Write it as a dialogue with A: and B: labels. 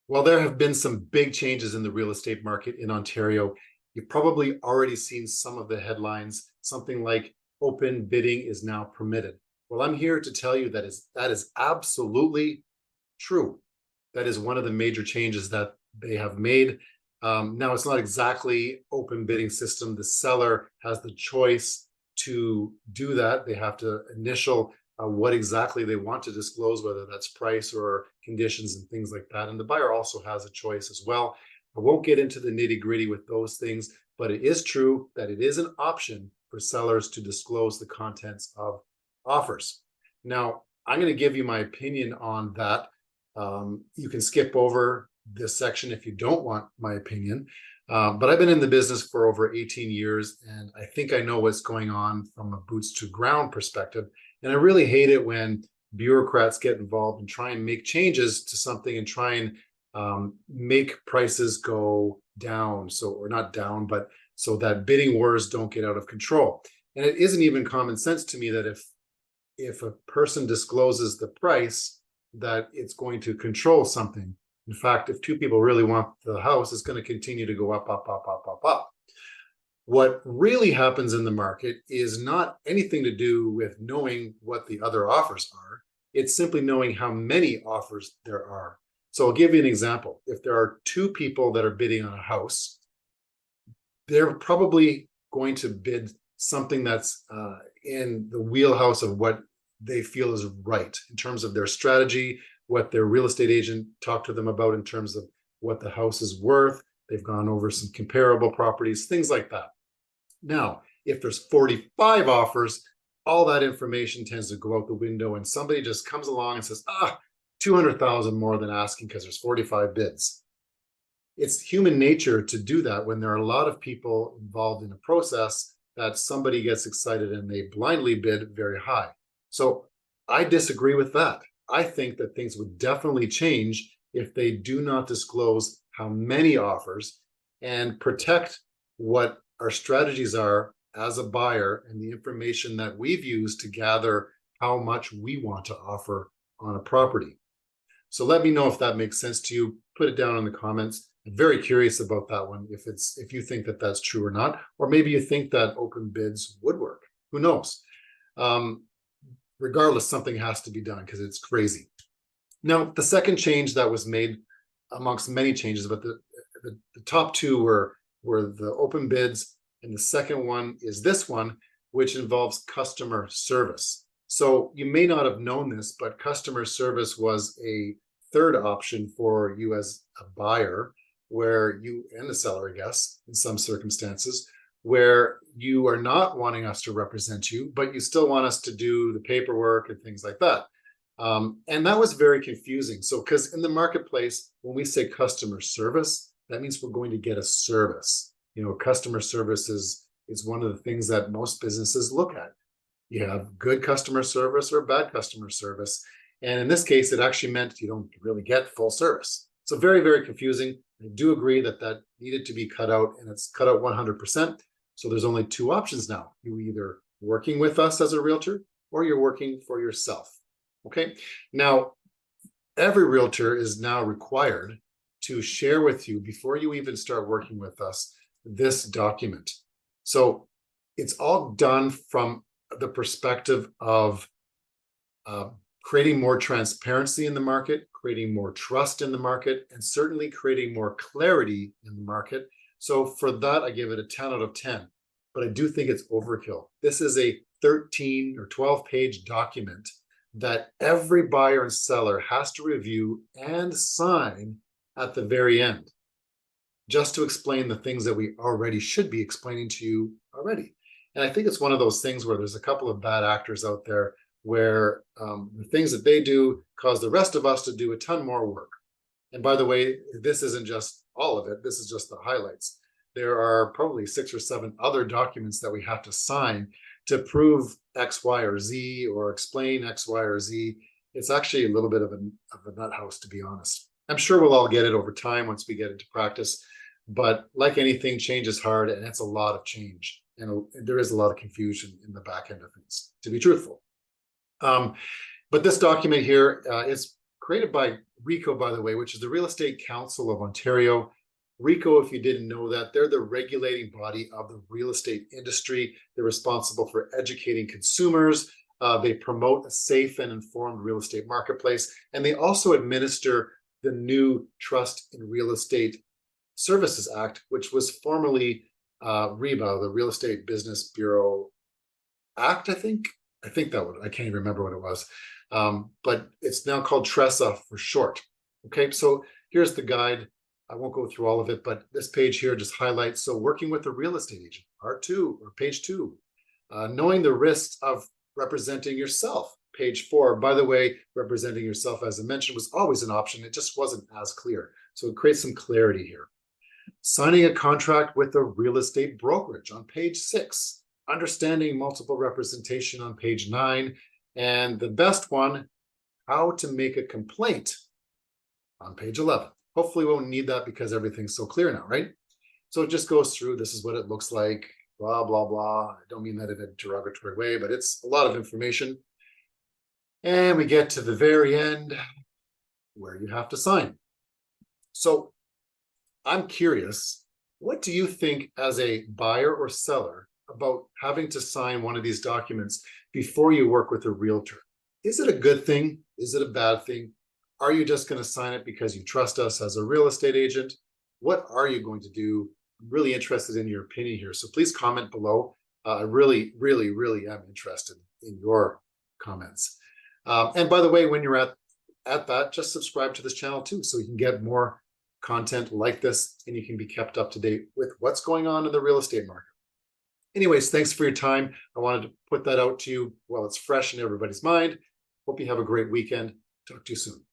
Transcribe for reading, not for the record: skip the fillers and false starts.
A: While there have been some big changes in the real estate market in Ontario, you've probably already seen some of the headlines, something like open bidding is now permitted. Well, I'm here to tell you that is absolutely true. That is one of the major changes that they have made. Now, it's not exactly open bidding system. The seller has the choice to do that. They have to initial what exactly they want to disclose, whether that's price or conditions and things like that. And the buyer also has a choice as well. I won't get into the nitty gritty with those things, but it is true that it is an option for sellers to disclose the contents of offers. Now, I'm going to give you my opinion on that. You can skip over this section if you don't want my opinion. But I've been in the business for over 18 years, and I think I know what's going on from a boots to ground perspective. And I really hate it when bureaucrats get involved and try and make changes to something and try and make prices go down. So, or not down, but so that bidding wars don't get out of control. And it isn't even common sense to me that if a person discloses the price, that it's going to control something. In fact, if two people really want the house, it's going to continue to go up, up, up, up, up, up. What really happens in the market is not anything to do with knowing what the other offers are. It's simply knowing how many offers there are. So I'll give you an example. If there are two people that are bidding on a house, they're probably going to bid something that's in the wheelhouse of what they feel is right in terms of their strategy, what their real estate agent talked to them about in terms of what the house is worth. They've gone over some comparable properties, things like that. Now, if there's 45 offers, all that information tends to go out the window and somebody just comes along and says, 200,000 more than asking because there's 45 bids. It's human nature to do that when there are a lot of people involved in a process, that somebody gets excited and they blindly bid very high. So I disagree with that. I think that things would definitely change if they do not disclose how many offers and protect what our strategies are as a buyer and the information that we've used to gather how much we want to offer on a property. So let me know if that makes sense to you. Put it down in the comments. I'm very curious about that one, if you think that that's true or not, or maybe you think that open bids would work. Who knows? Regardless, something has to be done because it's crazy. Now, the second change that was made amongst many changes, but the top two were the open bids, and the second one is this one, which involves customer service. So you may not have known this, but customer service was a third option for you as a buyer, where you, and the seller, I guess, in some circumstances, where you are not wanting us to represent you, but you still want us to do the paperwork and things like that. And that was very confusing. So, because in the marketplace, when we say customer service, that means we're going to get a service. Customer service is one of the things that most businesses look at. You have good customer service or bad customer service. And in this case, it actually meant you don't really get full service. So very, very confusing. I do agree that that needed to be cut out, and it's cut out 100%. So there's only two options now. You either working with us as a realtor or you're working for yourself. Okay. Now, every realtor is now required to share with you, before you even start working with us, this document. So it's all done from the perspective of creating more transparency in the market, creating more trust in the market, and certainly creating more clarity in the market. So for that, I give it a 10 out of 10, but I do think it's overkill. This is a 13 or 12-page document that every buyer and seller has to review and sign at the very end, just to explain the things that we already should be explaining to you already. And I think it's one of those things where there's a couple of bad actors out there where the things that they do cause the rest of us to do a ton more work. And by the way, this isn't just all of it. This is just the highlights. There are probably 6 or 7 other documents that we have to sign to prove X, Y, or Z, or explain X, Y, or Z. It's actually a little bit of a nut house, to be honest. I'm sure we'll all get it over time once we get into practice. But like anything, change is hard, and it's a lot of change. And there is a lot of confusion in the back end of things, to be truthful. But this document here is created by RICO, by the way, which is the Real Estate Council of Ontario. RICO, if you didn't know that, they're the regulating body of the real estate industry. They're responsible for educating consumers. They promote a safe and informed real estate marketplace, and they also administer the new Trust in Real Estate Services Act, which was formerly REBA, the Real Estate Business Bureau Act, I think. I can't even remember what it was. But it's now called TRESA for short. Okay, so here's the guide. I won't go through all of it, but this page here just highlights, so working with a real estate agent, part 2 or page 2. Knowing the risks of representing yourself, page 4. By the way, representing yourself, as I mentioned, was always an option. It just wasn't as clear. So it creates some clarity here. Signing a contract with a real estate brokerage on page 6. Understanding multiple representation on page 9. And the best one, how to make a complaint on page 11. Hopefully we won't need that because everything's so clear now, right? So it just goes through, this is what it looks like, blah, blah, blah. I don't mean that in a derogatory way, but it's a lot of information. And we get to the very end where you have to sign. So I'm curious, what do you think as a buyer or seller about having to sign one of these documents before you work with a realtor? Is it a good thing? Is it a bad thing? Are you just going to sign it because you trust us as a real estate agent? What are you going to do? I'm really interested in your opinion here. So please comment below. I really, really, really am interested in your comments. And by the way, when you're at that, just subscribe to this channel too, so you can get more content like this and you can be kept up to date with what's going on in the real estate market. Anyways, thanks for your time. I wanted to put that out to you while it's fresh in everybody's mind. Hope you have a great weekend. Talk to you soon.